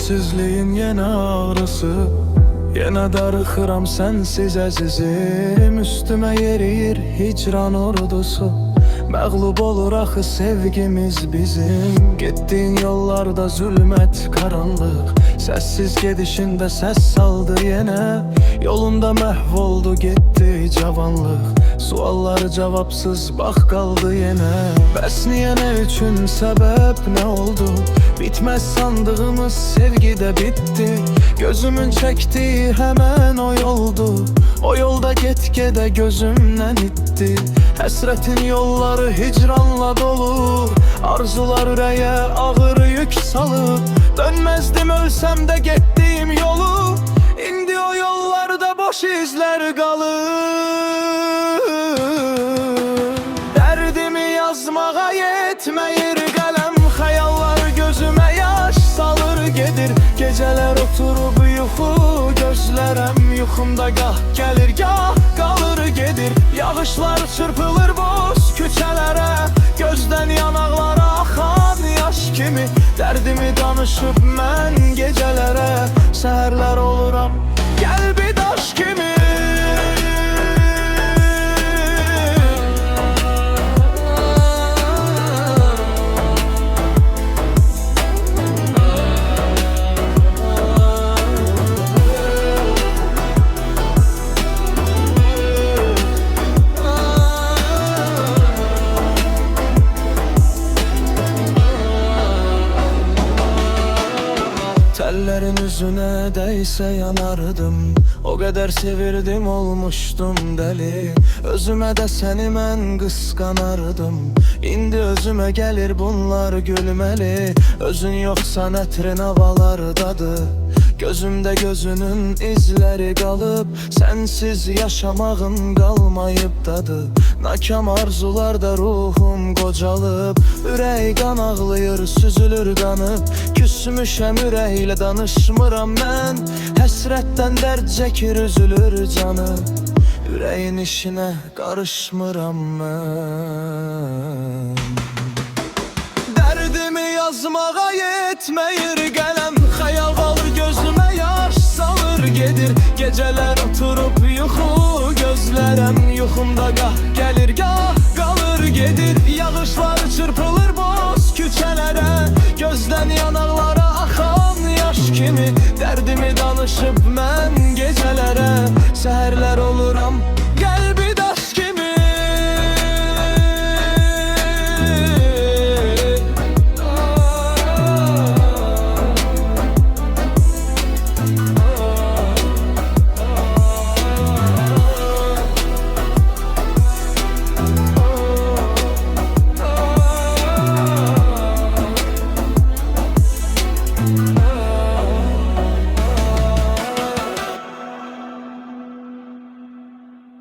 Sensizliğin yine ağrısı, yine darıxıram sensiz əzizim. Üstüme yeriyir hicran ordusu, məğlub olur axı sevgimiz bizim. Gittiğin yollarda zülmət, karanlıq, sessiz gedişinde ses saldı yine. Yolunda məhv oldu gitti cavanlıq, suallar cevapsız bak kaldı yine. Bəs niye, ne üçün, sebep ne oldu? Bitmez sandığımız sevgi de bitti. Gözümün çektiği hemen o yoldu. O yolda getkede gözümden itti. Həsrətin yolları hicranla dolu, arzular ürəyə ağır yük salıb. Dönmezdim ölsem de gittiğim yolu, indi o yollarda boş izler kalır. Derdimi yazmağa yetmeyir kalem, hayallar gözüme yaş salır gedir. Geceler oturup yuxu gözlərəm, yuxumda gah gelir gah kalır gedir. Yağışlar çırpılır boz küçelere, gözden yanaklara axan yaş kimi. Derdimi danışıp mən gecelere, seherler oluram qəlbi daş kimi. Tellerin yüzüne değse yanardım, o kadar sevirdim olmuştum deli. Özüme de seni mən kıskanardım, indi özüme gelir bunlar gülmeli. Özün yoksa netrin havalardadır, gözümde gözünün izleri kalıp. Sensiz yaşamağın kalmayıp tadı, nakam arzularda ruhum qocalıp. Ürək qan ağlayır, süzülür qanıb, küsmüşəm ürəklə danışmıram mən. Həsrətdən dərd çəkir, üzülür canı, ürəyin işinə qarışmıram mən. Dərdimi yazmağa yetmeyir qələm, xəyal qalır gözümə yaş salır gedir. Geceler oturup yuxu gözlərəm, yuxumda gah gelir gah kalır gedir. Yağışlar çırpılır boz küçelere, gözden yanaklara axan yaş kimi. Derdimi danışıp mən gecelere, seherler oluram